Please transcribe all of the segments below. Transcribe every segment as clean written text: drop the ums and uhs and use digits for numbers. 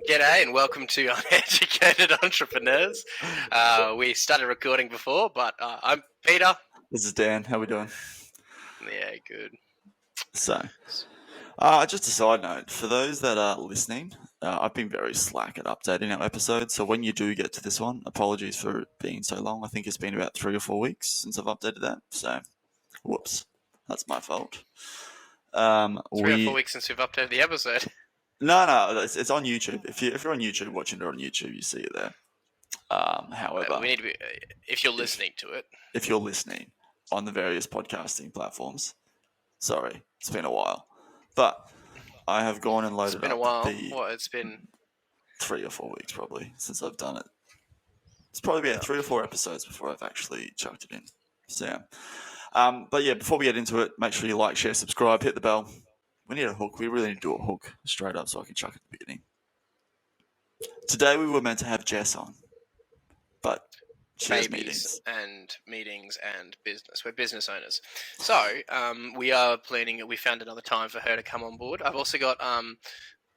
G'day and welcome to Uneducated Entrepreneurs. We started recording before, but I'm Peter. This is Dan. How we doing? Yeah, good. So, just a side note, for those that are listening, I've been very slack at updating our episodes, so when you do get to this one, apologies for it being so long. I think it's been about 3 or 4 weeks since I've updated that, so whoops, that's my fault. 3 or 4 weeks since we've updated the episode. No, it's on YouTube. If you're on YouTube, watching it on YouTube, you see it there. However, we need to be, if you're listening to it. If you're listening on the various podcasting platforms, sorry, it's been a while. But I have gone and loaded up. It's been a while. It's been 3 or 4 weeks probably since I've done it. It's probably been 3 or 4 episodes before I've actually chucked it in. So yeah. But yeah, before we get into it, make sure you like, share, subscribe, hit the bell. We need a hook. We really need to do a hook straight up so I can chuck at the beginning. Today we were meant to have Jess on, but she has meetings and business. We're business owners. So we are planning. We found another time for her to come on board. I've also got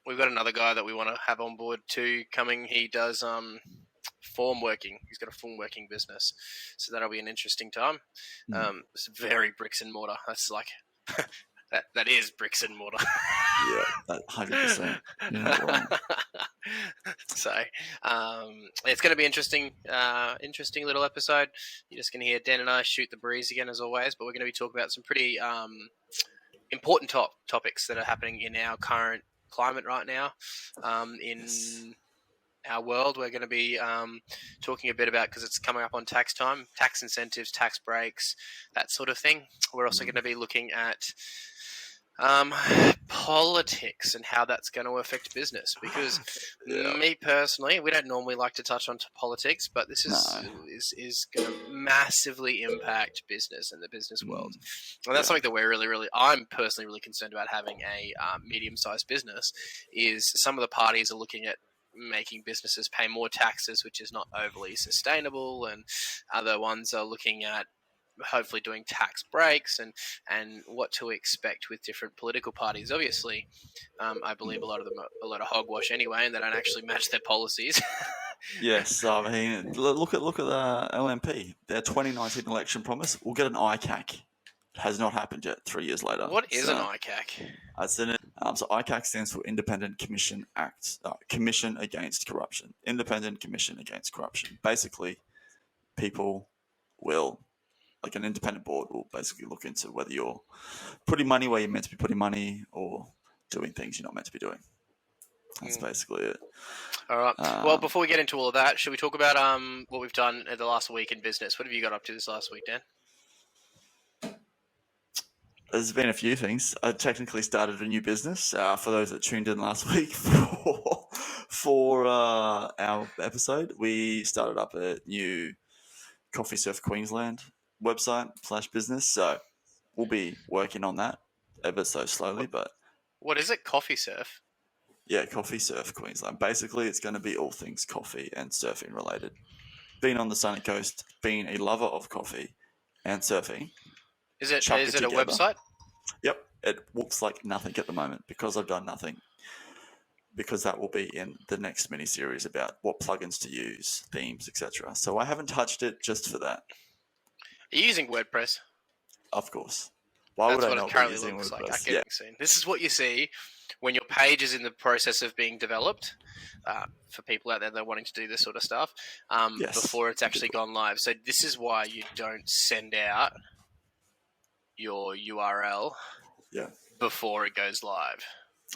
we've got another guy that we want to have on board too coming. He does form working. He's got a form working business, so that'll be an interesting time. It's very bricks and mortar. That's like that is bricks and mortar. Yeah, that 100%. You're not wrong. So it's going to be interesting little episode. You're just going to hear Dan and I shoot the breeze again as always, but we're going to be talking about some pretty important topics that are happening in our current climate right now in our world. We're going to be talking a bit about, because it's coming up on tax time, tax incentives, tax breaks, that sort of thing. We're also going to be looking at politics and how that's going to affect business, because me personally, we don't normally like to touch on politics, but this is going to massively impact business and the business world, and that's something that I'm personally really concerned about having a medium-sized business. Is some of the parties are looking at making businesses pay more taxes, which is not overly sustainable, and other ones are looking at hopefully doing tax breaks and what to expect with different political parties. Obviously, I believe a lot of them are a lot of hogwash anyway, and they don't actually match their policies. Yes, I mean, look at the LNP. Their 2019 election promise: we'll get an ICAC. It has not happened yet. 3 years later. What is an ICAC? So ICAC stands for Independent Commission Commission Against Corruption. Independent Commission Against Corruption. Basically, people will, like an independent board, will basically look into whether you're putting money where you're meant to be putting money or doing things you're not meant to be doing. That's basically it. All right. Well, before we get into all of that, should we talk about what we've done the last week in business? What have you got up to this last week, Dan? There's been a few things. I technically started a new business. For those that tuned in last week for our episode, we started up a new Coffee Surf Queensland website / business. So we'll be working on that ever so slowly. But what is it? Coffee Surf? Yeah, Coffee Surf Queensland. Basically, it's going to be all things coffee and surfing related. Being on the sunny coast, being a lover of coffee and surfing. Is it a website? Yep. It looks like nothing at the moment because I've done nothing. Because that will be in the next mini-series about what plugins to use, themes, etc. So I haven't touched it just for that. Are you using WordPress? Of course. That's what it currently looks like. This is what you see when your page is in the process of being developed, for people out there that are wanting to do this sort of stuff, before it's actually gone live. So this is why you don't send out your URL before it goes live.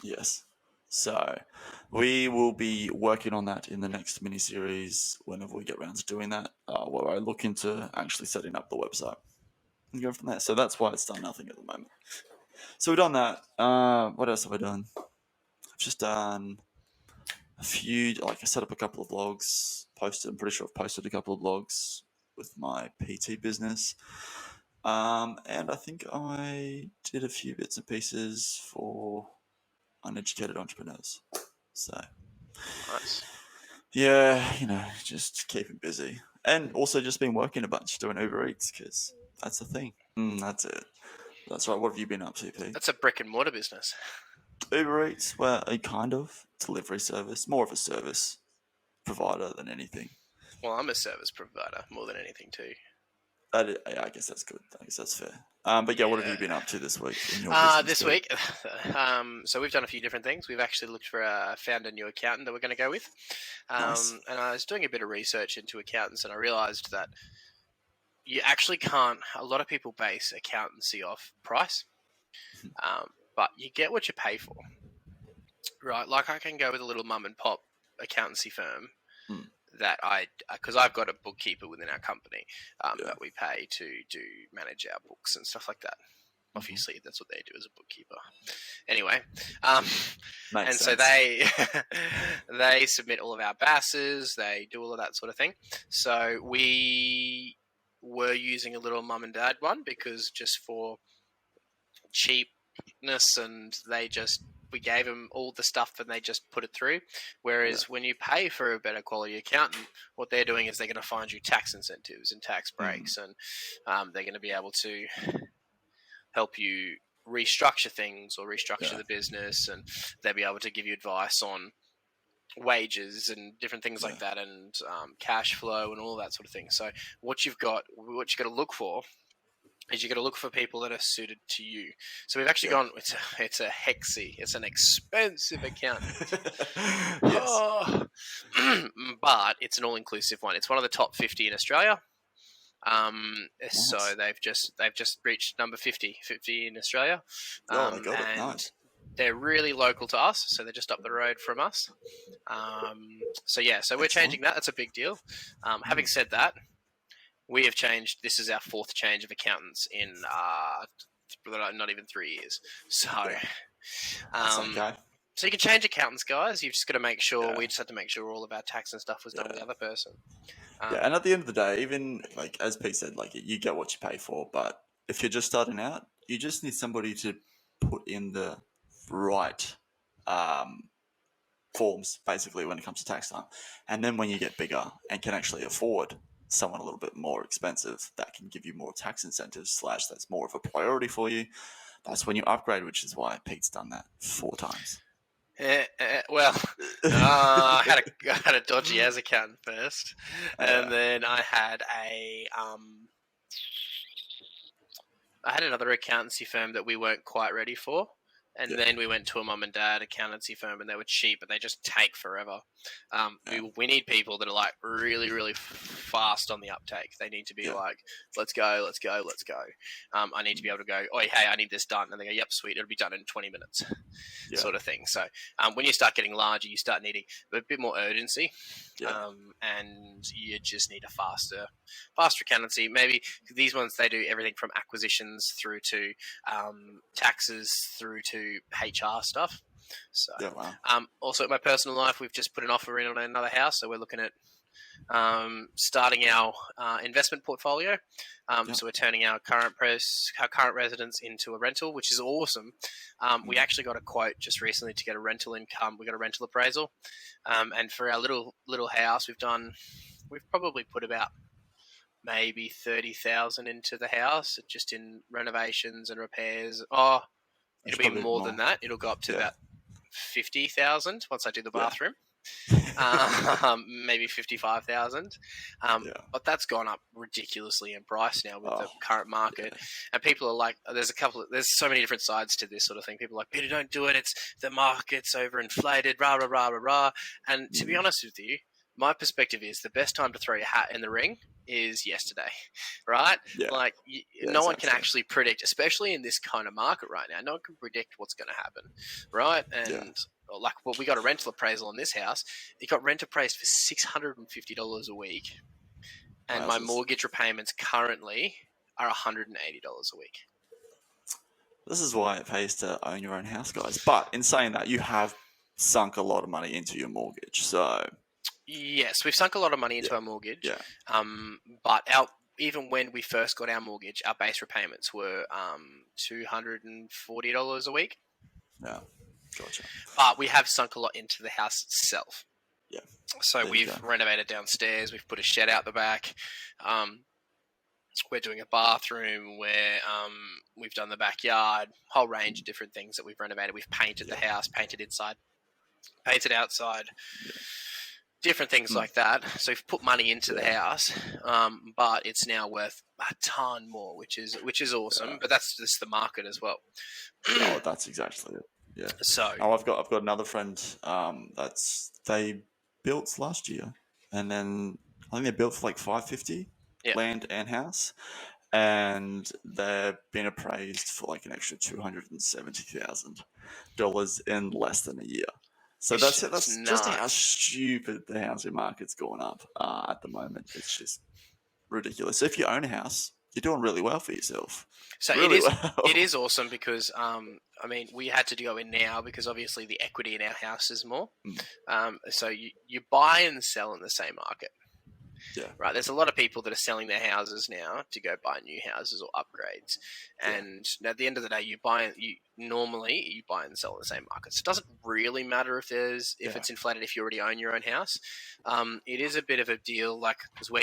Yes. So we will be working on that in the next mini-series whenever we get around to doing that, where I look into actually setting up the website and go from there. So that's why it's done nothing at the moment. So we've done that. What else have I done? I've just done a few, I set up a couple of blogs, I'm pretty sure I've posted a couple of blogs with my PT business. And I think I did a few bits and pieces for Uneducated Entrepreneurs. So, nice. Yeah, just keeping busy. And also just been working a bunch, doing Uber Eats, because that's the thing. That's it. That's right. What have you been up to, Pete? That's a brick and mortar business. Uber Eats, well, a kind of delivery service, more of a service provider than anything. Well, I'm a service provider more than anything too. I guess that's good. I guess that's fair. But yeah, what have you been up to this week in your business? This week, so we've done a few different things. We've actually found a new accountant that we're going to go with. Nice. And I was doing a bit of research into accountants, and I realised that you actually can't. A lot of people base accountancy off price, but you get what you pay for, right? Like I can go with a little mum and pop accountancy firm that because I've got a bookkeeper within our company that we pay to manage our books and stuff like that. Obviously, that's what they do as a bookkeeper. Anyway, and so they they submit all of our BASs, they do all of that sort of thing. So we were using a little mum and dad one because just for cheapness, and we gave them all the stuff and they just put it through. Whereas when you pay for a better quality accountant, what they're doing is they're going to find you tax incentives and tax breaks, and they're going to be able to help you restructure things or restructure the business, and they'll be able to give you advice on wages and different things like that, and cash flow and all that sort of thing. So what you've got to look for is you've got to look for people that are suited to you. So we've actually gone. It's a Hexy. It's an expensive accountant. Yes. But it's an all-inclusive one. It's one of the top 50 in Australia. Nice. So they've just reached number 50 in Australia. They got it. And Nice. they're really local to us, so they're just up the road from us. So we're changing that. That's a big deal. Having said that, we have changed. This is our fourth change of accountants in not even 3 years. So, so you can change accountants, guys. You've just got to make sure. We just had to make sure all of our tax and stuff was done with the other person. And at the end of the day, even like as Pete said, like you get what you pay for. But if you're just starting out, you just need somebody to put in the right forms, basically, when it comes to tax time. And then when you get bigger and can actually afford someone a little bit more expensive that can give you more tax incentives / that's more of a priority for you, that's when you upgrade, which is why Pete's done that 4 times. I had a dodgy as accountant first, and then I had another accountancy firm that we weren't quite ready for. And then we went to a mum and dad accountancy firm, and they were cheap, but they just take forever. We need people that are like really, really fast on the uptake. They need to be like, let's go. I need to be able to go, oh, hey, I need this done. And they go, yep, sweet, it'll be done in 20 minutes sort of thing. So when you start getting larger, you start needing a bit more urgency, and you just need a faster accountancy. Maybe these ones, they do everything from acquisitions through to taxes through to HR stuff. So, also in my personal life, we've just put an offer in on another house, so we're looking at starting our investment portfolio. So we're turning our current residence into a rental, which is awesome. We actually got a quote just recently to get a rental income. We got a rental appraisal, and for our little house, we've probably put about maybe 30,000 into the house, just in renovations and repairs. It'll be more than that. It'll go up to about 50,000 once I do the bathroom. Maybe 55,000. But that's gone up ridiculously in price now with the current market. And people are like, there's so many different sides to this sort of thing. People are like, Peter, don't do it. It's the market's overinflated, rah, rah, rah, rah, rah. And to be honest with you, my perspective is the best time to throw your hat in the ring is yesterday, right? No one can actually predict, especially in this kind of market right now. No one can predict what's going to happen, right? And we got a rental appraisal on this house. It got rent appraised for $650 a week, and my mortgage repayments currently are $180 a week. This is why it pays to own your own house, guys. But in saying that, you have sunk a lot of money into your mortgage, so... Yes, we've sunk a lot of money into our mortgage. But even when we first got our mortgage, our base repayments were $240 a week. Yeah, gotcha. But we have sunk a lot into the house itself. Yeah. So we've renovated downstairs. We've put a shed out the back. we're doing a bathroom, where we've done the backyard, whole range of different things that we've renovated. We've painted the house, painted inside, painted outside, different things like that. So we've put money into the house, but it's now worth a ton more, which is awesome. But that's just the market as well. Oh, that's exactly it. Yeah. So I've got another friend. They built last year, and then I think they built for like $550 land and house, and they're been appraised for like an extra $270,000 in less than a year. So that's just how stupid the housing market's gone up at the moment. It's just ridiculous. So if you own a house, you're doing really well for yourself. So really it is awesome because I mean, we had to go in now because obviously the equity in our house is more. So you buy and sell in the same market. Yeah. Right. There's a lot of people that are selling their houses now to go buy new houses or upgrades. And at the end of the day, you normally buy and sell in the same market. So it doesn't really matter if it's inflated if you already own your own house. It is a bit of a deal, like, because we're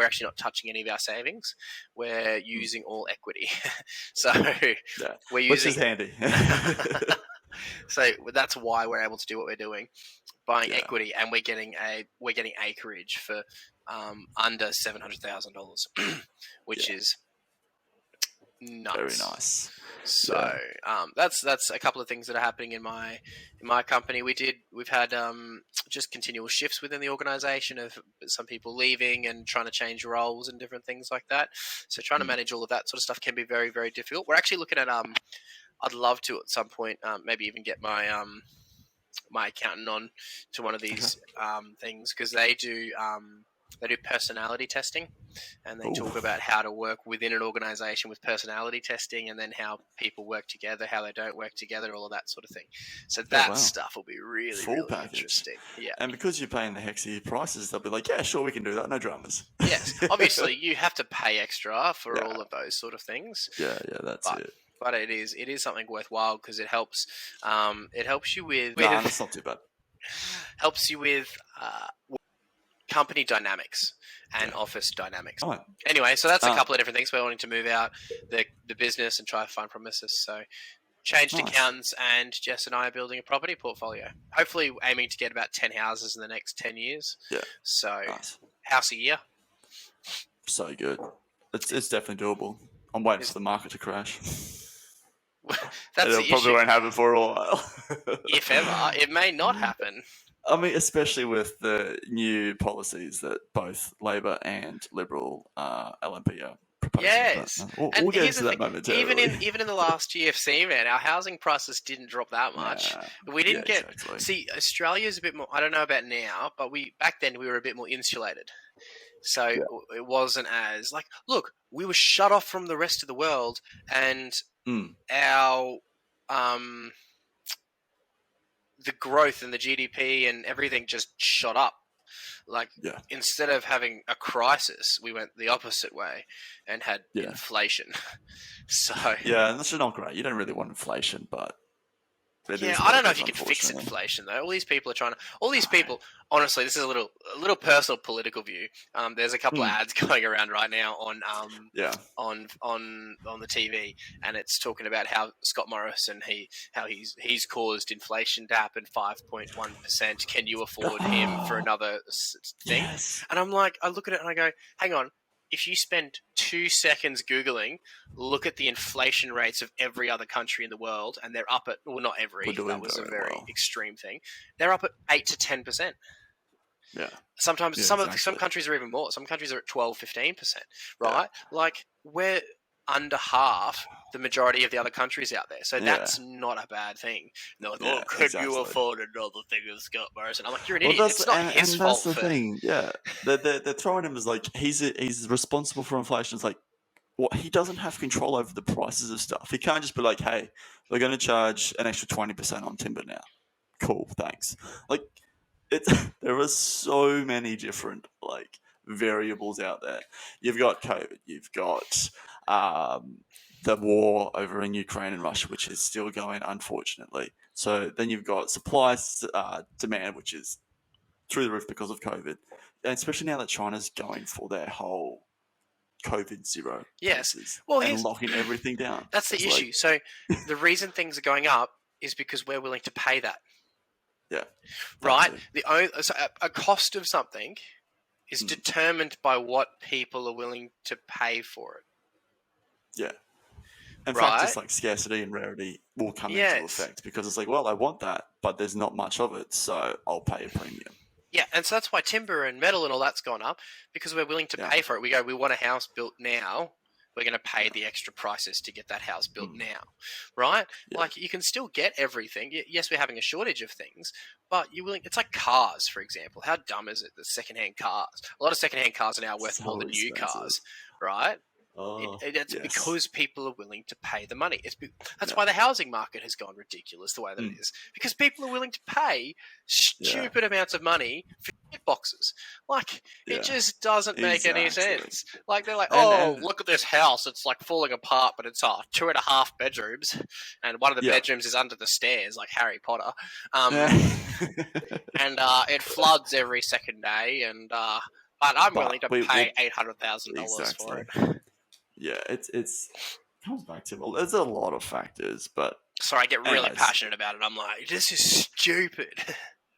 actually not touching any of our savings. We're using all equity. So we're using, which is handy. So that's why we're able to do what we're doing, buying equity, and we're getting acreage for under $700,000, which is nuts. Very nice. So that's a couple of things that are happening in my company. We've had just continual shifts within the organisation of some people leaving and trying to change roles and different things like that. So trying to manage all of that sort of stuff can be very, very difficult. We're actually looking at I'd love to at some point maybe even get my my accountant on to one of these things, because they do personality testing, and they talk about how to work within an organisation with personality testing, and then how people work together, how they don't work together, all of that sort of thing. So that stuff will be really interesting. Yeah. And because you're paying the hexy prices, they'll be like, yeah, sure, we can do that. No dramas. Yes. Obviously, you have to pay extra for all of those sort of things. Yeah, that's it. But it is something worthwhile because it helps you with... No, that's not too bad. Helps you with company dynamics and office dynamics. Oh. Anyway, so that's a couple of different things. We're wanting to move out the business and try to find premises. So changed accountants, and Jess and I are building a property portfolio. Hopefully aiming to get about 10 houses in the next 10 years. Yeah. So house a year. So good. It's definitely doable. I'm waiting for the market to crash. It probably won't happen for a while. If ever. It may not happen. I mean, especially with the new policies that both Labour and Liberal LNP are proposing. Yes. But, we'll get into that momentarily. Even in the last GFC, man, our housing prices didn't drop that much. We didn't get... Exactly. See, Australia's a bit more... I don't know about now, but back then we were a bit more insulated. So it wasn't as... Like, look, we were shut off from the rest of the world, and our... the growth and the GDP and everything just shot up. Like, instead of having a crisis, we went the opposite way and had inflation. So and that's not great. You don't really want inflation, but I don't know if you can fix inflation though. All these people are trying to. All these people. Honestly, this is a little personal political view. There's a couple of ads going around right now on the TV, and it's talking about how Scott Morrison he's caused inflation to happen 5.1%. Can you afford him for another thing? Yes. And I'm like, I look at it and I go, hang on. If you spend 2 seconds Googling, look at the inflation rates of every other country in the world, and they're up at, well, not every, that was a very extreme thing. They're up at 8 to 10%. Yeah. Sometimes some countries are even more. Some countries are at 12, 15%, right? Yeah. Like, we're under half the majority of the other countries out there. So that's not a bad thing. They're like, could you afford another thing with Scott Morrison? I'm like, you're an idiot. It's not his fault. That's the thing. Yeah. They're throwing him as like, he's responsible for inflation. It's like, he doesn't have control over the prices of stuff. He can't just be like, hey, we're going to charge an extra 20% on timber now. Cool, thanks. Like, there are so many different variables out there. You've got COVID. You've got the war over in Ukraine and Russia, which is still going, unfortunately. So then you've got supply demand, which is through the roof because of COVID, and especially now that China's going for their whole COVID zero Yes. cases Well, and locking everything down. That's the issue. So the reason things are going up is because we're willing to pay that. Yeah. Right? A cost of something is determined by what people are willing to pay for it. Yeah. In right? fact, it's like scarcity and rarity will come into effect because it's like, well, I want that, but there's not much of it, so I'll pay a premium. Yeah, and so that's why timber and metal and all that's gone up, because we're willing to pay for it. We go, we want a house built now. We're going to pay the extra prices to get that house built now, right? Yeah. Like, you can still get everything. Yes, we're having a shortage of things, but you're willing. It's like cars, for example. How dumb is it that secondhand cars? A lot of secondhand cars are now worth more than new cars, right? It's because people are willing to pay the money. That's why the housing market has gone ridiculous the way that it is. Because people are willing to pay stupid amounts of money for shit boxes. Like, it just doesn't make any sense. Like, they're like, look at this house. It's like falling apart, but it's 2.5 bedrooms. And one of the bedrooms is under the stairs, like Harry Potter. And it floods every second day. And but I'm willing to pay $800,000 for it. Yeah, it comes back to, well, there's a lot of factors, but... Sorry, I get really passionate about it. I'm like, this is stupid.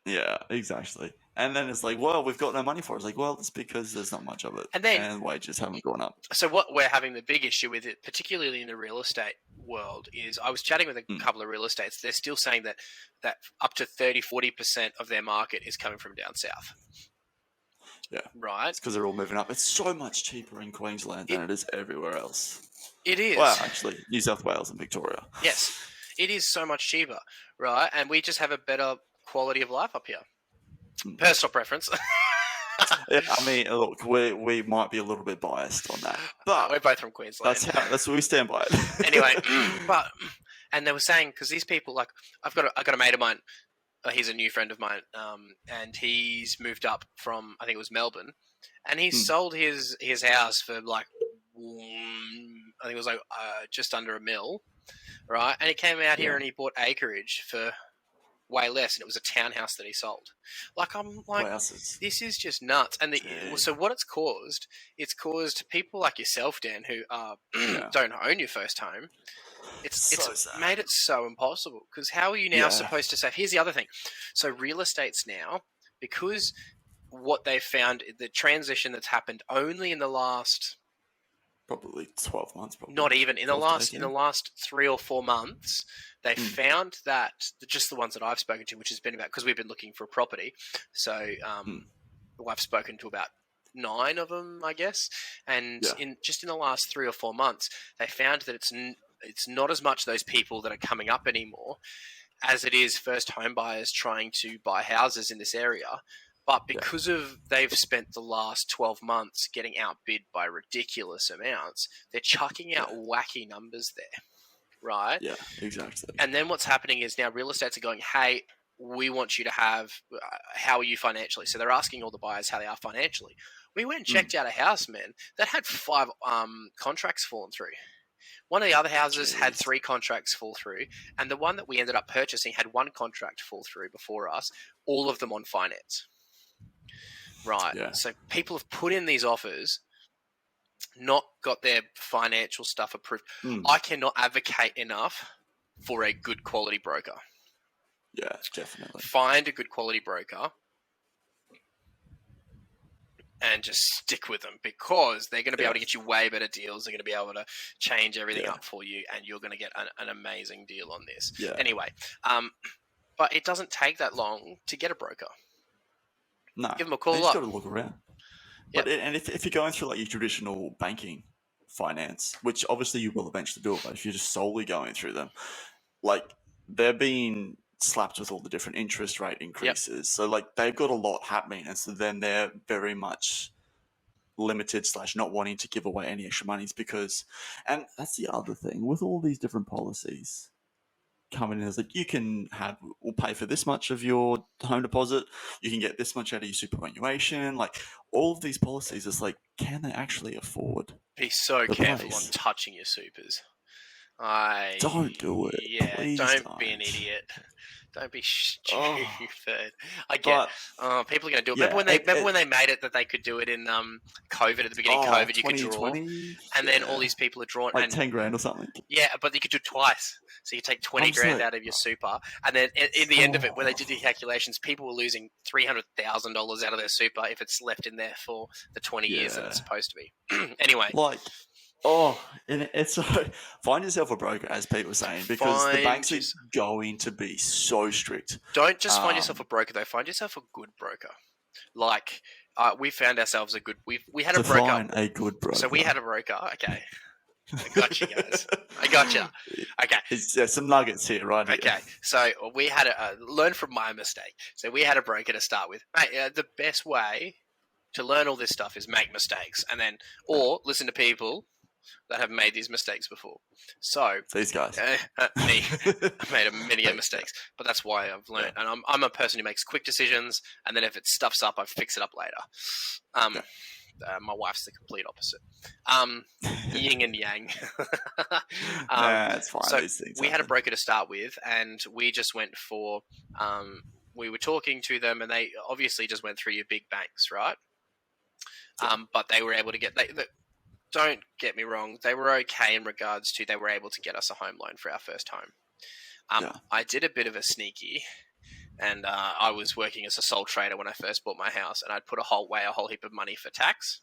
Yeah, exactly. And then it's like, well, we've got no money for it. It's like, well, it's because there's not much of it. And wages haven't gone up. So what we're having the big issue with it, particularly in the real estate world, is I was chatting with a couple of real estates. They're still saying that up to 30-40% of their market is coming from down south. Yeah. Right. It's because they're all moving up. It's so much cheaper in Queensland than it is everywhere else. It is. Well, actually, New South Wales and Victoria. Yes. It is so much cheaper, right? And we just have a better quality of life up here. Personal preference. Yeah, I mean, look, we might be a little bit biased on that, but we're both from Queensland. That's where we stand by it. Anyway, and they were saying, because these people, like, I got a mate of mine. He's a new friend of mine, and he's moved up from, I think it was Melbourne, and he sold his house for like, I think it was like just under $1 million, right? And he came out here and he bought acreage for way less, and it was a townhouse that he sold. Like, I'm like, this is just nuts. And so what it's caused people like yourself, Dan, who don't own your first home. It's made it so impossible, because how are you now supposed to save? Here's the other thing. So real estate's now, because what they've found, the transition that's happened only in the last... Probably 12 months. Not even. In the last 3 or 4 months, they found that, just the ones that I've spoken to, which has been about, because we've been looking for a property. So I've spoken to about 9 of them, I guess. And in the last 3 or 4 months, they found that it's not as much those people that are coming up anymore as it is first home buyers trying to buy houses in this area. But because they've spent the last 12 months getting outbid by ridiculous amounts, they're chucking out wacky numbers there, right? Yeah, exactly. And then what's happening is now real estates are going, hey, we want you to have, how are you financially? So they're asking all the buyers how they are financially. We went and checked out a house, man, that had 5 contracts fallen through. One of the other houses had 3 contracts fall through, and the one that we ended up purchasing had 1 contract fall through before us, all of them on finance. Right. Yeah. So people have put in these offers, not got their financial stuff approved. I cannot advocate enough for a good quality broker. Yeah, definitely. Find a good quality broker and just stick with them, because they're going to be able to get you way better deals. They're going to be able to change everything up for you, and you're going to get an amazing deal on this. Yeah. Anyway, but it doesn't take that long to get a broker. No. Give them a call up. You just got to look around. Yep. But if you're going through like your traditional banking finance, which obviously you will eventually do it, but if you're just solely going through them, like, they're being slapped with all the different interest rate increases. Yep. So like, they've got a lot happening, and so then they're very much limited / not wanting to give away any extra monies, because, and that's the other thing with all these different policies coming in, is like, we'll pay for this much of your home deposit, you can get this much out of your superannuation. Like, all of these policies, it's like, can they actually afford? Be so careful on touching your supers. Don't do it. Yeah, Please don't be an idiot. Don't be stupid. I get. People are going to do it. Remember when they made it that they could do it in COVID at the beginning of COVID, you could draw, and then all these people are drawn like 10 grand or something. Yeah, but you could do it twice. So you take 20 grand out of your super, and then in the end of it, when they did the calculations, people were losing $300,000 out of their super if it's left in there for the 20 years that it's supposed to be. Anyway, and it's so find yourself a broker, as Pete was saying, because the banks are going to be so strict. Don't just find yourself a broker though. Find yourself a good broker. Like we found ourselves a good. We had a broker. Define a good broker. So we had a broker. Okay. I got you guys. I got you. Okay. There's some nuggets here, right? Okay. So we had learn from my mistake. So we had a broker to start with. Mate, the best way to learn all this stuff is make mistakes, and then or listen to people that have made these mistakes before. So these guys, me, I've made many mistakes, but that's why I've learned. And I'm a person who makes quick decisions, and then if it stuffs up, I fix it up later. My wife's the complete opposite. Yin and yang. That's fine. So we had a broker to start with, and we just went for. We were talking to them, and they obviously just went through your big banks, right? But they were able to get. Don't get me wrong, they were okay in regards to they were able to get us a home loan for our first home. I did a bit of a sneaky, and I was working as a sole trader when I first bought my house, and I'd put a whole heap of money for tax.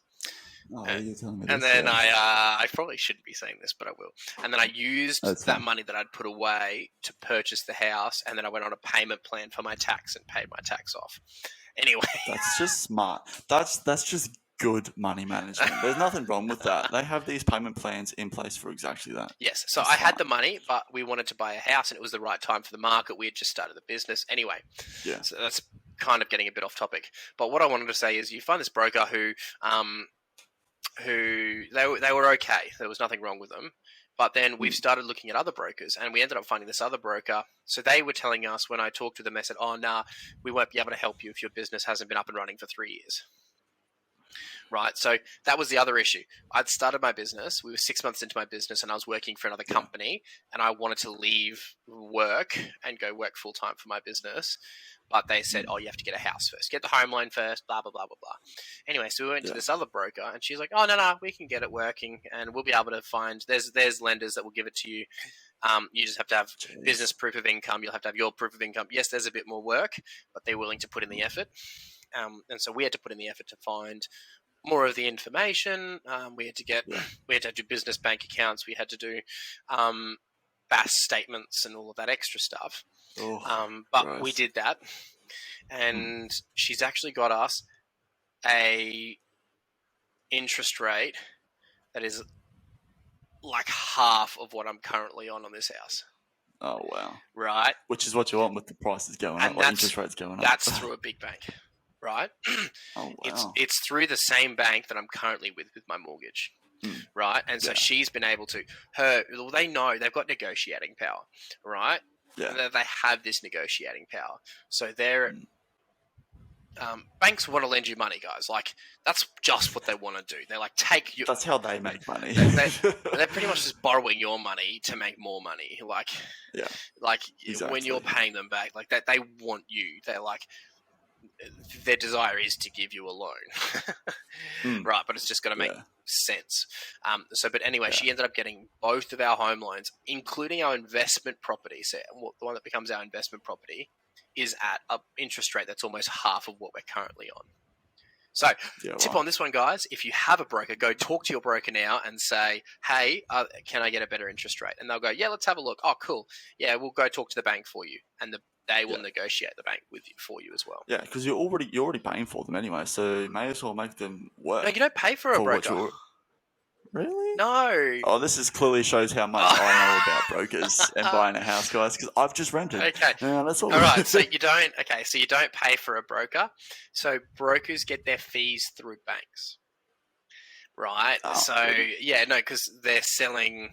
You're telling me and this, then I probably shouldn't be saying this, but I will. And then I used that money that I'd put away to purchase the house, and then I went on a payment plan for my tax and paid my tax off. Anyway. That's just smart. That's just good money management. There's nothing wrong with that. They have these payment plans in place for exactly that. Yes. So I had the money, but we wanted to buy a house, and it was the right time for the market. We had just started the business. Anyway. Yeah. So that's kind of getting a bit off topic. But what I wanted to say is you find this broker who they were okay. There was nothing wrong with them. But then we've started looking at other brokers, and we ended up finding this other broker. So they were telling us, when I talked to them, they said, we won't be able to help you if your business hasn't been up and running for 3 years. Right. So that was the other issue. I'd started my business. We were 6 months into my business, and I was working for another company, and I wanted to leave work and go work full time for my business. But they said, you have to get a house first. Get the home loan first, blah, blah, blah, blah, blah. Anyway, so we went to this other broker, and she's like, no, we can get it working, and we'll be able to find – there's lenders that will give it to you. You just have to have business proof of income. You'll have to have your proof of income. Yes, there's a bit more work, but they're willing to put in the effort. And so we had to put in the effort to find more of the information. We had to do business bank accounts. We had to do BAS statements and all of that extra stuff. But we did that, and she's actually got us a interest rate that is like half of what I'm currently on this house. Oh, wow. Right. Which is what you want with the prices going up, or interest rates going up. That's through a big bank, right? Oh, wow. It's through the same bank that I'm currently with my mortgage, right? And so she's been able to, they know they've got negotiating power, right? Yeah. They have this negotiating power. So they're... banks want to lend you money, guys. Like, that's just what they want to do. They like take your... That's how they make money. they're pretty much just borrowing your money to make more money. Like, exactly. When you're paying them back, like they want you. They're like, their desire is to give you a loan, right? But it's just going to make sense. But anyway, she ended up getting both of our home loans, including our investment property. So the one that becomes our investment property is at an interest rate that's almost half of what we're currently on. So tip on this one, guys, if you have a broker, go talk to your broker now and say, hey, can I get a better interest rate? And they'll go, yeah, let's have a look. Oh, cool. Yeah, we'll go talk to the bank for you. And they will negotiate the bank for you as well. Yeah, because you're already paying for them anyway, so you may as well make them work. No, you don't pay for a broker. Really? No. Oh, this clearly shows how much I know about brokers and buying a house, guys, because I've just rented. Okay. That's all right, so you don't pay for a broker. So brokers get their fees through banks. Right? Because they're selling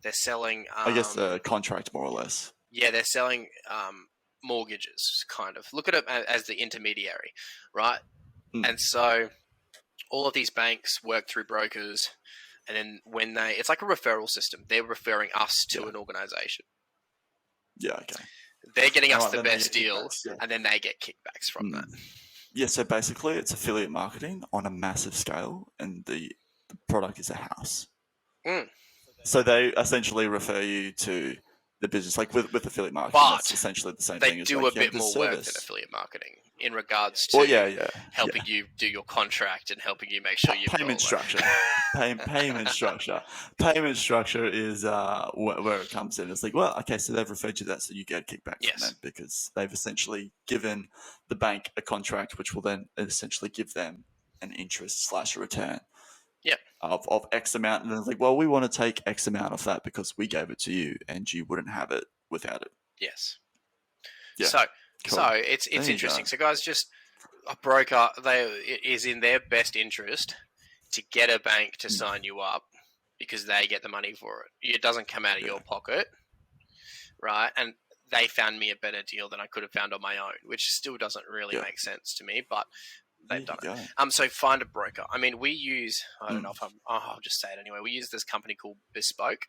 I guess the contract, more or less. Yeah, they're selling mortgages, kind of. Look at it as the intermediary, right? And so all of these banks work through brokers, And then it's like a referral system. They're referring us to Yeah. an organisation. Yeah, okay. They're getting us Alright, the then they best get deal, kickbacks, yeah. and then they get kickbacks from that. Yeah, so basically it's affiliate marketing on a massive scale, and the product is a house. Mm. So they essentially refer you to the business, like with affiliate marketing. But that's essentially the same they thing. do like, a bit more work than affiliate marketing in regards to helping you do your contract and helping you make sure you've payment structure. Payment structure. Payment structure is where it comes in. It's like, well, okay, so they've referred you that, so you get a kickback from them because they've essentially given the bank a contract, which will then essentially give them an interest / return. Yep. Of X amount, and then it's like, well, we want to take X amount of that because we gave it to you, and you wouldn't have it without it. Yes. Yeah. So Cool. so it's interesting. So guys, just a broker, it is in their best interest to get a bank to sign you up because they get the money for it. It doesn't come out of your pocket, right? And they found me a better deal than I could have found on my own, which still doesn't really make sense to me, but they've done it. So find a broker. I mean, we use, I don't know if I'll just say it anyway. We use this company called Bespoke.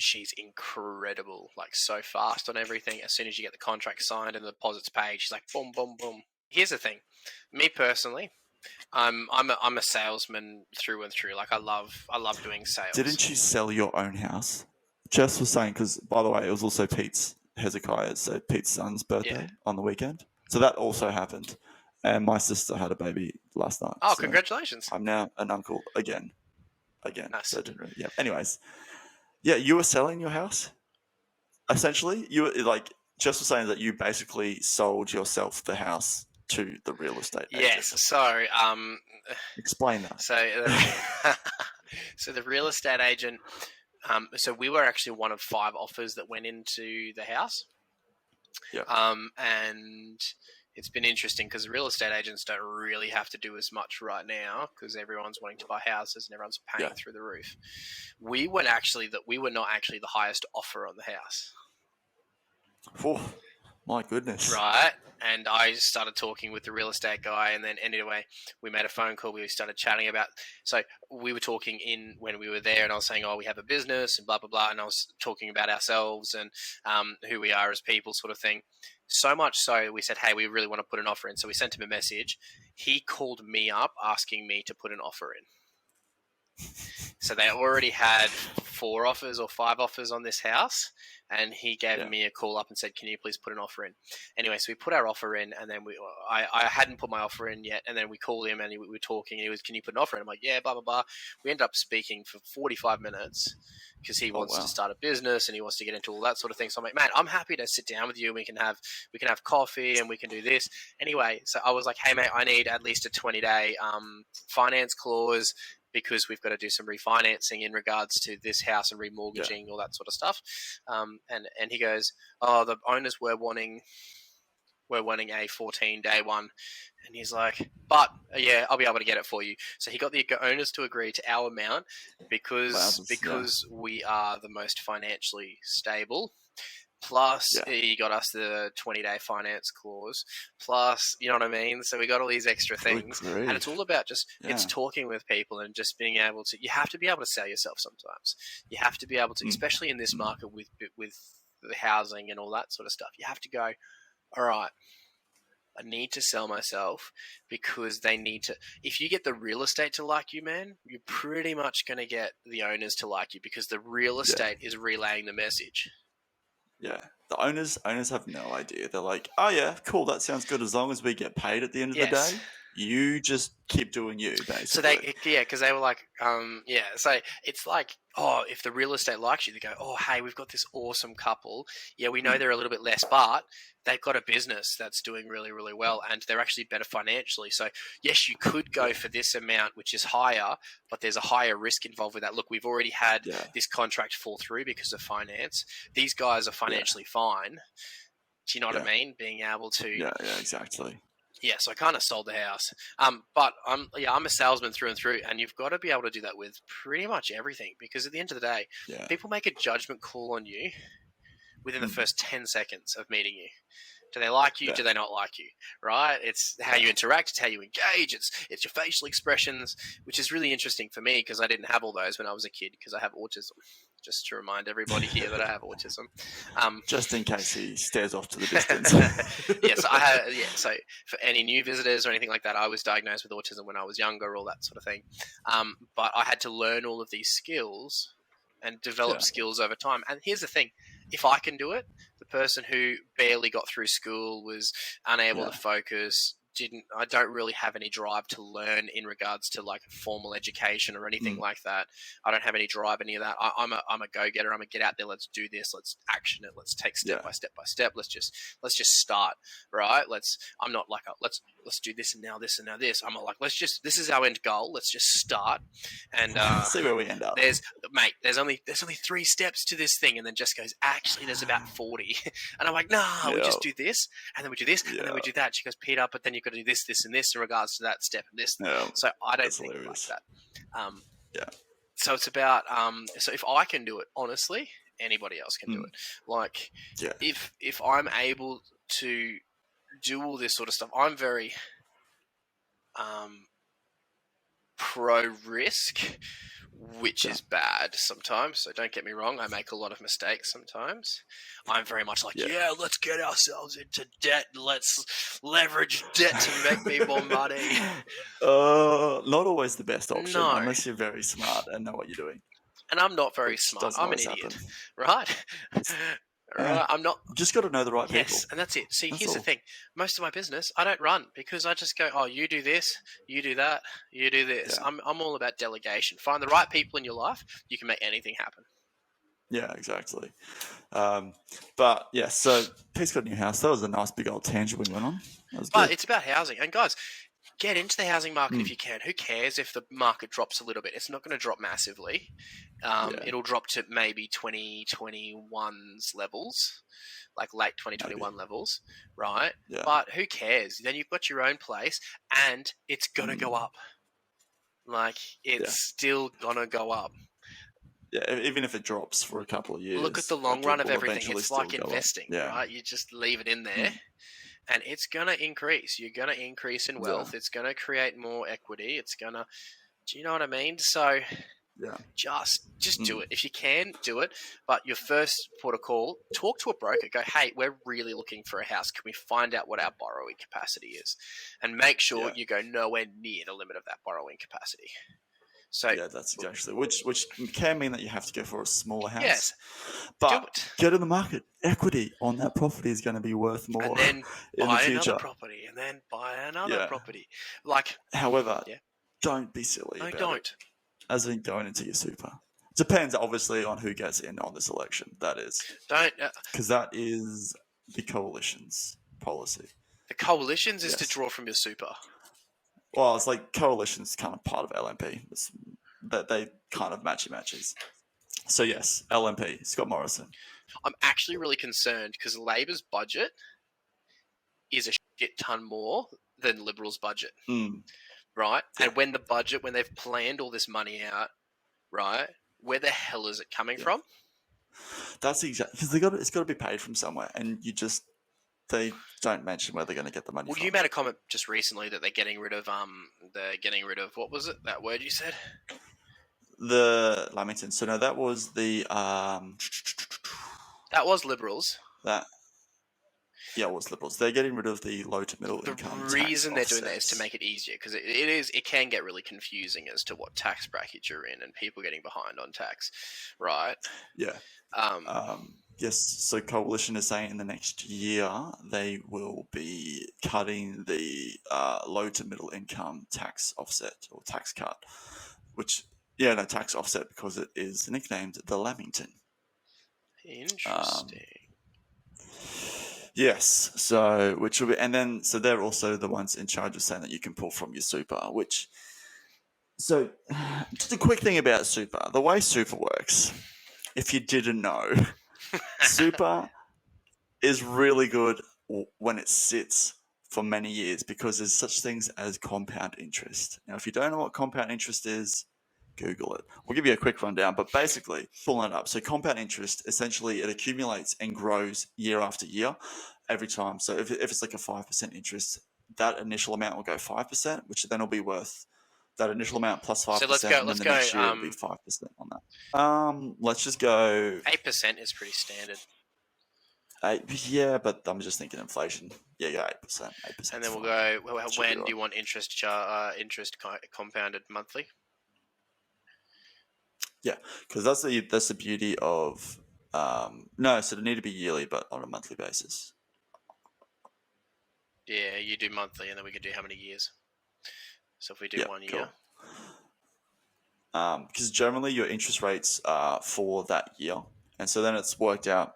She's incredible, like so fast on everything. As soon as you get the contract signed and the deposits paid, she's like, boom, boom, boom. Here's the thing. Me personally, I'm a salesman through and through. Like I love doing sales. Didn't you sell your own house? Jess was saying, because by the way, it was also Pete's son's birthday on the weekend. So that also happened. And my sister had a baby last night. Oh, so congratulations. I'm now an uncle again. Nice. So anyways. Yeah, you were selling your house? Essentially? You were like, Jess was saying that you basically sold yourself the house to the real estate agent. Yes. So explain that. So the real estate agent, so we were actually one of 5 offers that went into the house. Yeah. And it's been interesting because real estate agents don't really have to do as much right now because everyone's wanting to buy houses and everyone's paying through the roof. We were not actually the highest offer on the house. Oh, my goodness. Right. And I started talking with the real estate guy, and then anyway, we made a phone call. We started chatting about. So we were talking when we were there, and I was saying, "Oh, we have a business and blah blah blah," and I was talking about ourselves and who we are as people, sort of thing. So much so, we said, "Hey, we really want to put an offer in." So we sent him a message. He called me up asking me to put an offer in. So they already had 4 offers or 5 offers on this house. And he gave me a call up and said, "Can you please put an offer in?" Anyway, so we put our offer in, and then I hadn't put my offer in yet, and then we called him and we were talking, and he was, "Can you put an offer in?" I'm like, "Yeah, blah blah blah." We ended up speaking for 45 minutes because he wants to start a business and he wants to get into all that sort of thing. So I'm like, "Man, I'm happy to sit down with you. And we can have coffee and we can do this." Anyway, so I was like, "Hey mate, I need at least a 20-day finance clause." Because we've got to do some refinancing in regards to this house and remortgaging, all that sort of stuff. And he goes, "Oh, the owners were wanting a 14-day one." And he's like, "But yeah, I'll be able to get it for you." So he got the owners to agree to our amount because we are the most financially stable. Plus, he got us the 20-day finance clause. Plus, you know what I mean? So we got all these extra things. And it's all about it's talking with people and just being able to – you have to be able to sell yourself sometimes. You have to be able to, especially in this market with the housing and all that sort of stuff, you have to go, all right, I need to sell myself because they need to – if you get the real estate to like you, man, you're pretty much going to get the owners to like you because the real estate is relaying the message. Yeah, the owners have no idea. They're like, "Oh yeah, cool. That sounds good. As long as we get paid at the end of the day, you just keep doing you." Basically, so because they were like, So it's like, oh, if the real estate likes you, they go, "Oh, hey, we've got this awesome couple. Yeah, we know they're a little bit less, but they've got a business that's doing really, really well, and they're actually better financially. So yes, you could go for this amount, which is higher, but there's a higher risk involved with that. Look, we've already had this contract fall through because of finance. These guys are financially fine. Do you know what I mean? Being able to, exactly. Yeah, so I kind of sold the house. But I'm a salesman through and through, and you've got to be able to do that with pretty much everything because at the end of the day, people make a judgment call on you within the first 10 seconds of meeting you. Do they like you? Yeah. Do they not like you? Right? It's how you interact. It's how you engage. It's your facial expressions, which is really interesting for me because I didn't have all those when I was a kid because I have autism. Just to remind everybody here that I have autism. Just in case he stares off to the distance. Yes, I had. Yeah, so for any new visitors or anything like that, I was diagnosed with autism when I was younger, all that sort of thing. But I had to learn all of these skills and develop skills over time. And here's the thing: if I can do it, the person who barely got through school, was unable to focus, I don't really have any drive to learn in regards to like formal education or anything like that. I don't have any drive, any of that. I'm a go-getter. I'm a get out there. Let's do this. Let's action it. Let's take step by step by step. Let's just start, right? I'm not like let's do this and now this and now this. I'm like, this is our end goal. Let's just start and see where we end up. There's only 3 steps to this thing, and then Jess goes, actually, there's about 40, and I'm like, nah, we just do this, and then we do this, and then we do that. She goes, Peter, but then you've got to do this, this, and this in regards to that step and this. So I don't think hilarious. Like that. So it's about so if I can do it, honestly, anybody else can do it. Like if I'm able to do all this sort of stuff, I'm very pro risk, which is bad sometimes. So don't get me wrong, I make a lot of mistakes sometimes. I'm very much like, let's get ourselves into debt. Let's leverage debt to make me more money. Not always the best option, unless you're very smart and know what you're doing. And I'm not very smart. I'm an idiot, right? Right, I'm not. You just got to know the right people. Yes, and that's it. See, here's the thing. Most of my business, I don't run because I just go, you do this, you do that, you do this. I'm all about delegation. Find the right people in your life, you can make anything happen. Yeah, exactly. But yeah, so Pete's got a new house. That was a nice big old tangent we went on. But it's about housing. And guys, get into the housing market if you can. Who cares if the market drops a little bit? It's not going to drop massively. It'll drop to maybe 2021's levels, like late 2021 levels, right? Yeah. But who cares? Then you've got your own place and it's going to go up. Like, it's still going to go up. Yeah, even if it drops for a couple of years. Look at the long run of everything. It's like investing, right? You just leave it in there. And it's going to increase. You're going to increase in wealth. It's going to create more equity. It's going to... Do you know what I mean? So just do it. If you can, do it. But your first port of call, talk to a broker. Go, hey, we're really looking for a house. Can we find out what our borrowing capacity is? And make sure you go nowhere near the limit of that borrowing capacity. So that's exactly which can mean that you have to go for a smaller house. Yes, but get in the market. Equity on that property is going to be worth more. And then in buy the future. Another property, and then buy another property. Like, however, don't be silly. Don't. It, as in going into your super. Depends obviously on who gets in on this election. That is because that is the coalition's policy. The coalition's is to draw from your super. Well, it's like coalition's kind of part of LNP. That they kind of matches. So yes, LNP, Scott Morrison. I'm actually really concerned because Labor's budget is a shit ton more than Liberals' budget, right? Yeah. And when they've planned all this money out, right, where the hell is it coming from? That's exactly because it's got to be paid from somewhere, and they don't mention where they're going to get the money from. You made a comment just recently that they're getting rid of what was it? That word you said? The Lamington. So no, that was the that was Liberals. It was Liberals. They're getting rid of the low to middle income. The reason they're doing that is to make it easier because it can get really confusing as to what tax bracket you're in and people getting behind on tax, right? Yeah. Yes, so Coalition is saying in the next year they will be cutting the low to middle income tax offset or tax cut, tax offset because it is nicknamed the Lamington. Interesting. Yes, so which will be, so they're also the ones in charge of saying that you can pull from your super, so just a quick thing about super. The way super works, if you didn't know, super is really good when it sits for many years because there's such things as compound interest. Now, if you don't know what compound interest is, Google it. We'll give you a quick rundown, but basically, pulling it up. So compound interest, essentially, it accumulates and grows year after year. every time. So if it's like a 5% interest, that initial amount will go 5%, which then will be worth that initial amount plus 5%. So let's go. And then Let's the go. next year it'll be 5% on that. Let's just go 8% is pretty standard. 8. Yeah, but I'm just thinking inflation. Yeah, 8%. 8%. And then we'll go. When do you want interest compounded monthly? Yeah, because that's the beauty of no. So they need to be yearly, but on a monthly basis. Yeah, you do monthly, and then we could do how many years. So if we do 1 year, because generally your interest rates are for that year, and so then it's worked out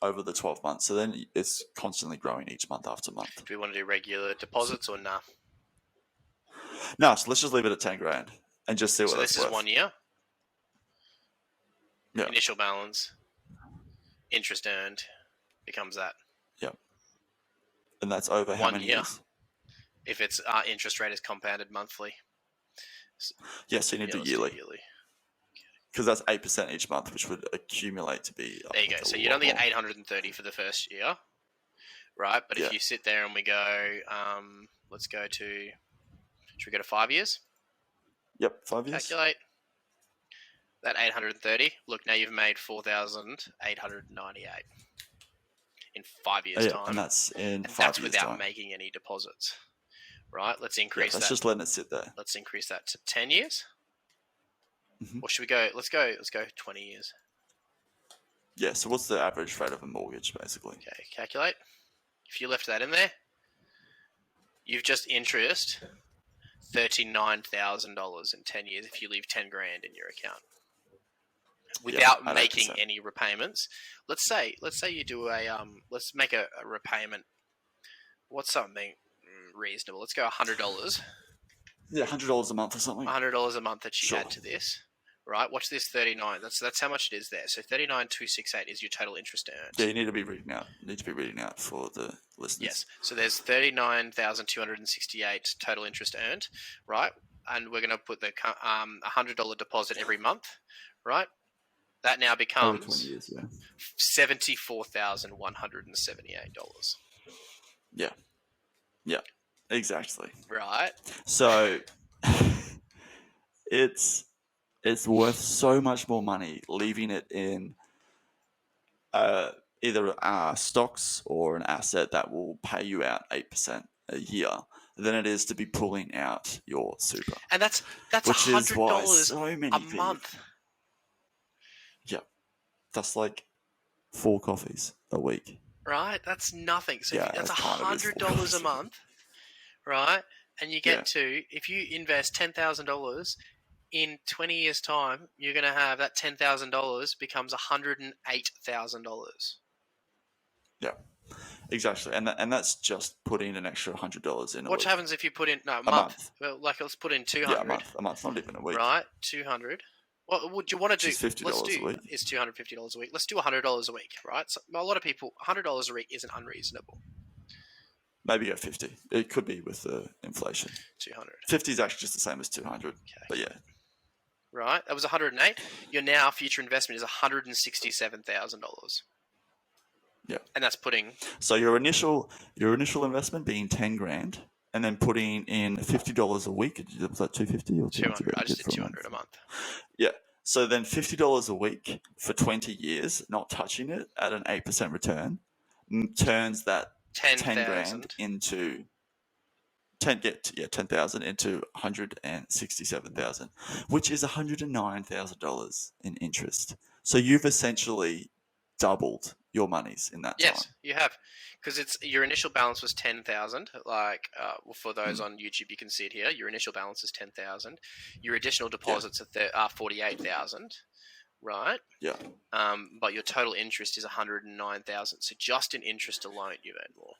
over the 12 months. So then it's constantly growing each month after month. do we want to do regular deposits or nah? No, so let's just leave it at 10 grand and just see what that's So this is 1 year. Yeah. Initial balance, interest earned, becomes that. Yep. And that's over how 1 many year. years? If its interest rate is compounded monthly. Yeah, so you need to do yearly. Because that's 8% each month, which would accumulate to be. There you go. So you'd only get 830 for the first year, right? But if you sit there and we go, let's go to, should we go to 5 years? Yep, 5 years. Calculate that 830. Look, now you've made 4,898 in 5 years' time. And that's in 5 years' That's without time. making any deposits, right? Let's increase that. Let's just letting it sit there. Let's increase that to 10 years. Mm-hmm. Or should we go? Let's go 20 years. Yeah. So what's the average rate of a mortgage, basically? Okay, calculate. If you left that in there, you've just interest $39,000 in 10 years if you leave 10 grand in your account without making any repayments. Let's say you do let's make a repayment. What's something reasonable? Let's go $100. Yeah, $100 a month or something. $100 a month that you add to this, right? Watch this 39. That's how much it is there. So 39,268 is your total interest earned. Yeah, you need to be reading out for the listeners. Yes. So there's 39,268 total interest earned, right? And we're going to put the $100 deposit every month, right? That now becomes 20 years, yeah. $74,178. Yeah. Yeah. Exactly. Right. So it's worth so much more money leaving it in either stocks or an asset that will pay you out 8% a year than it is to be pulling out your super. And that's $100 a month. Yeah. That's like 4 coffees a week. Right? That's nothing. So that's $100 a month. Right? And you get to, if you invest $10,000 in 20 years' time, you're going to have that $10,000 becomes $108,000. Yeah, exactly. And that's just putting an extra $100 in a What week. happens if you put in, a month? Well, like let's put in 200. Yeah, a month, not even a week. Right? 200. What would you want to do? $50 a week. It's $250 a week. Let's do $100 a week, right? So a lot of people, $100 a week isn't unreasonable. Maybe go 50. It could be with the inflation. 200. 50 is actually just the same as 200. Okay. But yeah. Right, that was 108. Your now future investment is $167,000. Yeah. And that's putting. So your initial investment being 10 grand, and then putting in $50 a week. Was that $250 or 200? I just did 200 a month. Yeah. So then $50 a week for 20 years, not touching it at an 8% return, turns that 10 grand into 10,000 into 167,000, which is $109,000 in interest. So you've essentially doubled your monies in that time. Yes, you have, because it's your initial balance was 10,000. Like for those on YouTube, you can see it here. Your initial balance is 10,000. Your additional deposits are 48,000. Right. Yeah. But your total interest is 109,000. So just in interest alone, you've earned more.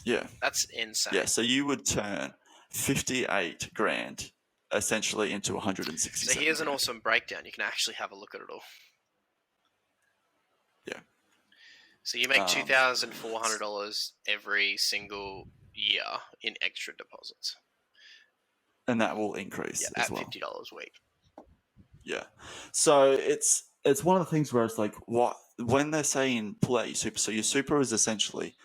Yeah. That's insane. Yeah. So you would turn 58 grand essentially into 167. So here's an awesome breakdown. You can actually have a look at it all. Yeah. So you make $2,400 every single year in extra deposits. And that will increase as well. At $50 a week. Yeah. So it's one of the things where it's like, what when they're saying pull out your super, so your super is essentially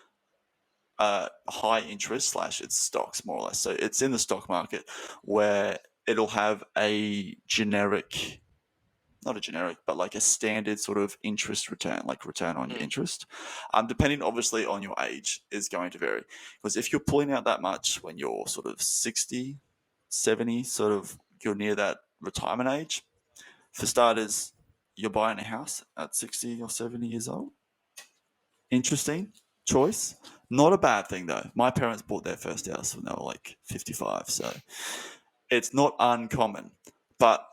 high interest / it's stocks more or less. So it's in the stock market where it'll have a generic, not a generic, but like a standard sort of interest return, like return on your interest. Depending obviously on your age is going to vary. Because if you're pulling out that much when you're sort of 60, 70, sort of you're near that retirement age, for starters, you're buying a house at 60 or 70 years old. Interesting choice. Not a bad thing though. My parents bought their first house when they were like 55, so it's not uncommon, but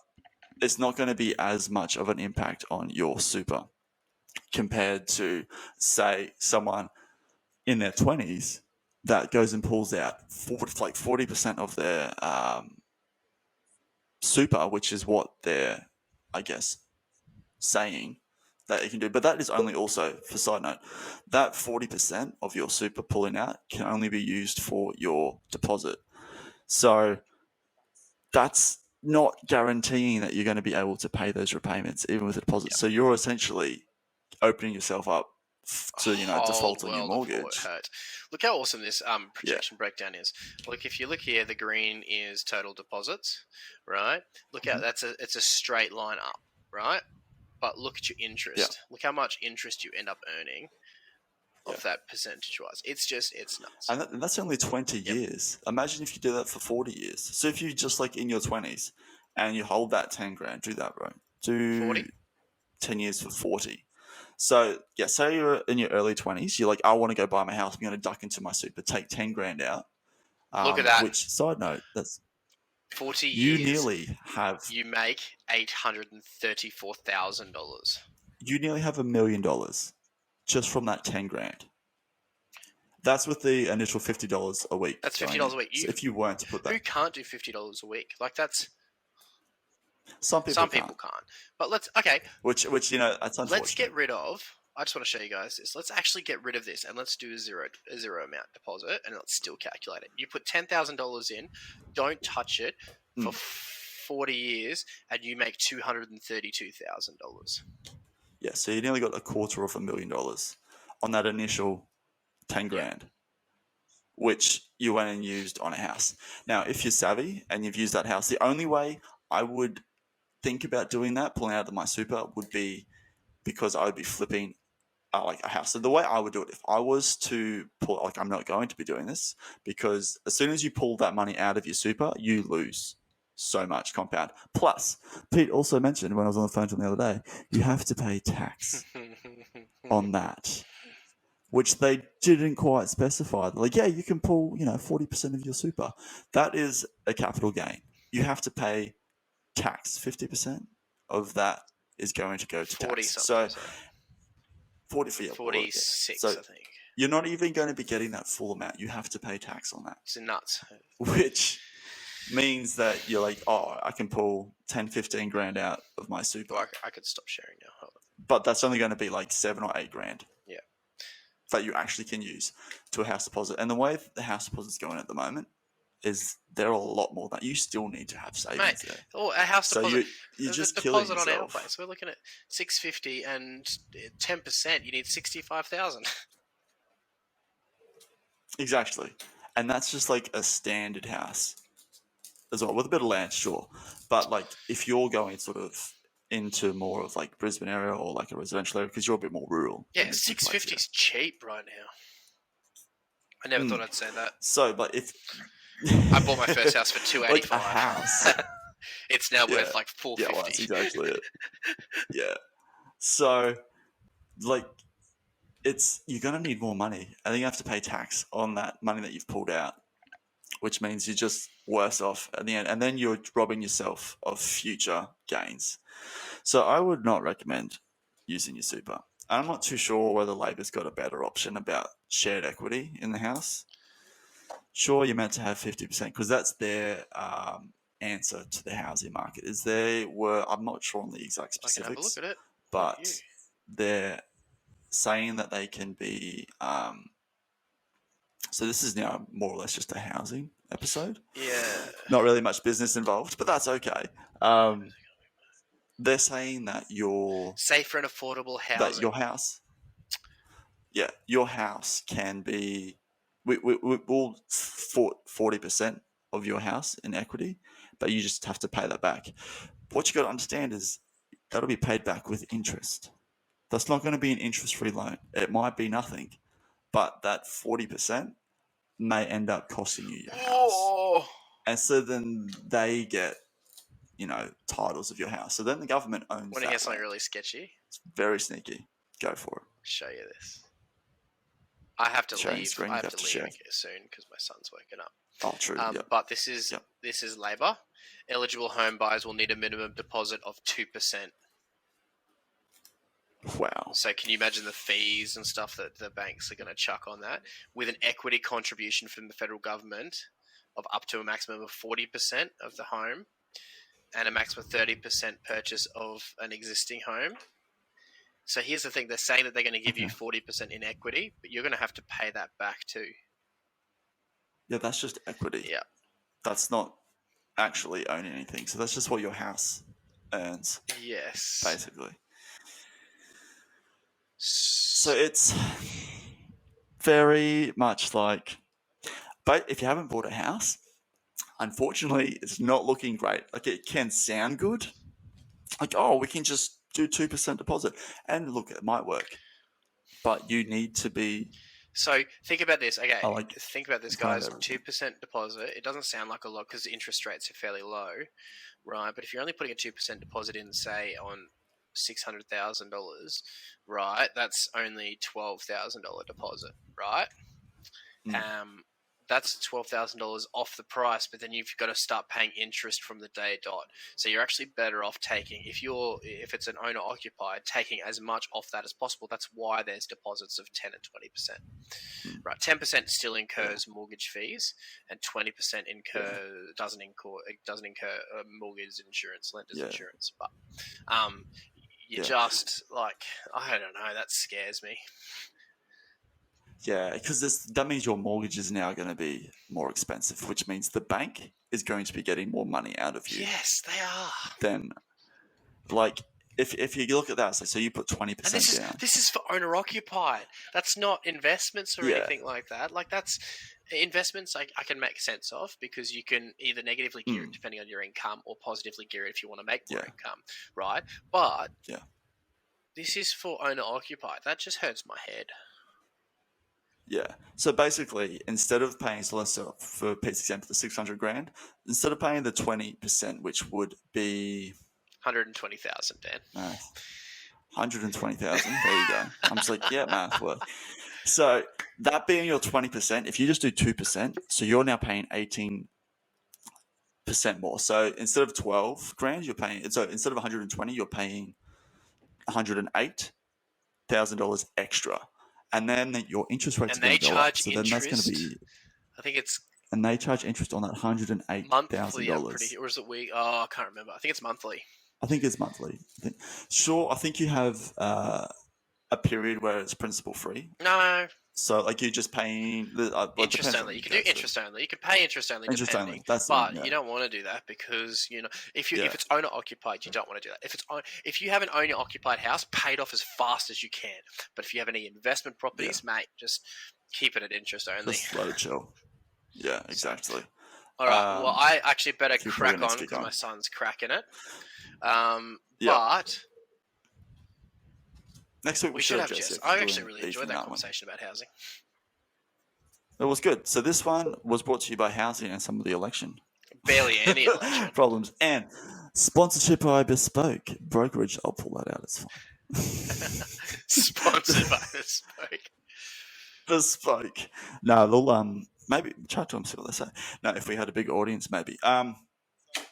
it's not going to be as much of an impact on your super compared to, say, someone in their 20s that goes and pulls out 40% of their super, which is what they're, I guess, saying that you can do. But that is only also, for side note, that 40% of your super pulling out can only be used for your deposit. So that's not guaranteeing that you're going to be able to pay those repayments, even with a deposit. Yep. So you're essentially opening yourself up to, default on your mortgage. Look how awesome this projection breakdown is. Look, if you look here, the green is total deposits, right? Look out, it's a straight line up, right? But look at your interest. Yeah. Look how much interest you end up earning of that percentage-wise. It's nuts. And that's only 20 years. Imagine if you do that for 40 years. So if you just like in your 20s and you hold that 10 grand, do that, bro. Do 40? 10 years for 40. So, say you're in your early 20s. You're like, I want to go buy my house. I'm going to duck into my super, take 10 grand out. Look at that. Which, side note, that's 40 you years. Nearly have. You make $834,000. You nearly have $1 million just from that 10 grand. That's with the initial $50 a week. That's $50 a week. So if you weren't to put that, who can't do $50 a week? Like that's some people can't. But let's Which that's unfortunate. Let's get rid of. I just want to show you guys this. Let's actually get rid of this and let's do a zero amount deposit and let's still calculate it. You put $10,000 in, don't touch it for 40 years, and you make $232,000. Yeah, so you nearly got $250,000 on that initial 10 grand, which you went and used on a house. Now, if you're savvy and you've used that house, the only way I would think about doing that, pulling out of my super, would be because I would be flipping like a house. So the way I would do it, if I was to pull, I'm not going to be doing this, because as soon as you pull that money out of your super, you lose so much compound. Plus, Pete also mentioned when I was on the phone to him the other day, you have to pay tax on that, which they didn't quite specify. They're like, you can pull, 40% of your super. That is a capital gain. You have to pay tax. 50% of that is going to go to tax. So 46, so I think. You're not even going to be getting that full amount. You have to pay tax on that. It's nuts. Which means that you're like, I can pull 10, 15 grand out of my super. I could stop sharing now. Hold on. But that's only going to be like 7 or 8 grand. Yeah. That you actually can use to a house deposit. And the way the house deposit's going at the moment is there are a lot more that you still need to have savings there. A house deposit. So you're just killing yourself. On our place, we're looking at $650 and 10%. You need $65,000. Exactly, and that's just like a standard house as well, with a bit of land, sure. But like if you're going sort of into more of like Brisbane area or like a residential area, because you're a bit more rural. Yeah, $650 is cheap right now. I never thought I'd say that. So, but if I bought my first house for $285. Like a house. It's now worth like $450. Yeah, well, that's exactly it. Yeah. So, like, you're gonna need more money. I think you have to pay tax on that money that you've pulled out, which means you're just worse off at the end, and then you're robbing yourself of future gains. So, I would not recommend using your super. I'm not too sure whether Labor's got a better option about shared equity in the house. Sure, you're meant to have 50% because that's their answer to the housing market. I'm not sure on the exact specifics. I can have a look at it. But they're saying that they can be. So this is now more or less just a housing episode. Yeah. Not really much business involved, but that's okay. They're saying that your safer and affordable housing. That your house can be we'll 40% of your house in equity, but you just have to pay that back. What you got to understand is that'll be paid back with interest. That's not going to be an interest-free loan. It might be nothing, but that 40% may end up costing you your house. Oh. And so then they get, titles of your house. So then the government owns Want to hear something really sketchy? It's very sneaky. Go for it. Show you this. I have to leave. Screen, I have to leave soon because my son's woken up. Oh, true. Yep. But this is Labour. Eligible home buyers will need a minimum deposit of 2%. Wow. So can you imagine the fees and stuff that the banks are going to chuck on that? With an equity contribution from the federal government of up to a maximum of 40% of the home and a maximum of 30% purchase of an existing home. So here's the thing. They're saying that they're going to give you 40% in equity, but you're going to have to pay that back too. Yeah, that's just equity. Yeah. That's not actually owning anything. So that's just what your house earns. Yes. Basically. So it's very much like, but if you haven't bought a house, unfortunately, it's not looking great. Like, it can sound good. Like, oh, we can just do 2% deposit. And look, it might work. But you need to be... So think about this. Okay, think about this, guys. 2% deposit. It doesn't sound like a lot because interest rates are fairly low, right? But if you're only putting a 2% deposit in, say, on $600,000, right? That's only $12,000 deposit, right? That's $12,000 off the price, but then you've got to start paying interest from the day dot. So you're actually better off taking, if it's an owner occupied, taking as much off that as possible. That's why there's deposits of 10 and 20%. Right, 10% still incurs mortgage fees, and 20% doesn't incur mortgage insurance, lender's insurance. But just like, I don't know, that scares me. Yeah, because that means your mortgage is now going to be more expensive, which means the bank is going to be getting more money out of you. Yes, they are. Then, like, if you look at that, so you put 20% down. This is for owner occupied. That's not investments or anything like that. Like, that's investments I can make sense of, because you can either negatively gear it depending on your income or positively gear it if you want to make more income, right? But this is for owner occupied. That just hurts my head. Yeah. So basically, instead of paying, so let's say for Pete's example, the $600,000, instead of paying the 20%, which would be 120,000, Dan. 120,000. There you go. I'm just like, math work. So that being your 20%, if you just do 2%, so you're now paying 18% more. So instead of $12,000, you're paying. So instead of 120, you're paying $108,000 extra. And then your interest rate's going to go up. So then that's going to be... I think it's... And they charge interest on that $108,000. Monthly, or is it week? Oh, I can't remember. I think it's monthly. I think it's monthly. I think you have a period where it's principal free. No. So, like, you're just paying... interest only. You can do interest only. You can pay interest only depending. But you don't want to do that because, if it's owner-occupied, you don't want to do that. If you have an owner-occupied house, pay it off as fast as you can. But if you have any investment properties, mate, just keep it at interest only. Just let it chill. Yeah, exactly. All right. Well, I actually better crack on because my son's cracking it. But... Next week we should have Jess. I actually really enjoyed that conversation about housing. It was good. So this one was brought to you by housing and some of the election. Barely any election. Problems. And sponsorship by Bespoke. Brokerage, I'll pull that out. It's fine. Sponsored by Bespoke. Bespoke. No, they'll maybe chat to them, see what they say. No, if we had a big audience, maybe.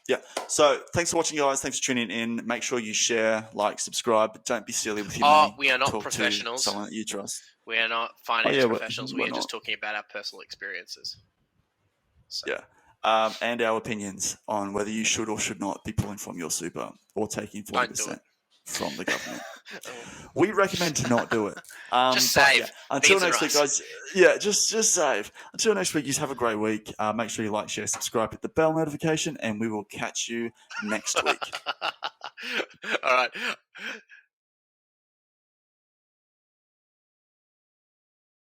Yeah. So thanks for watching, guys. Thanks for tuning in. Make sure you share, like, subscribe, but don't be silly with your money. We are not professionals. Someone that you trust. We are not financial professionals. We are just talking about our personal experiences. So. Yeah. And our opinions on whether you should or should not be pulling from your super or taking 40% from the government. We recommend to not do it. Just save. Until next week, guys. Yeah, just save. Until next week, you have a great week. Make sure you like, share, subscribe, hit the bell notification, and we will catch you next week.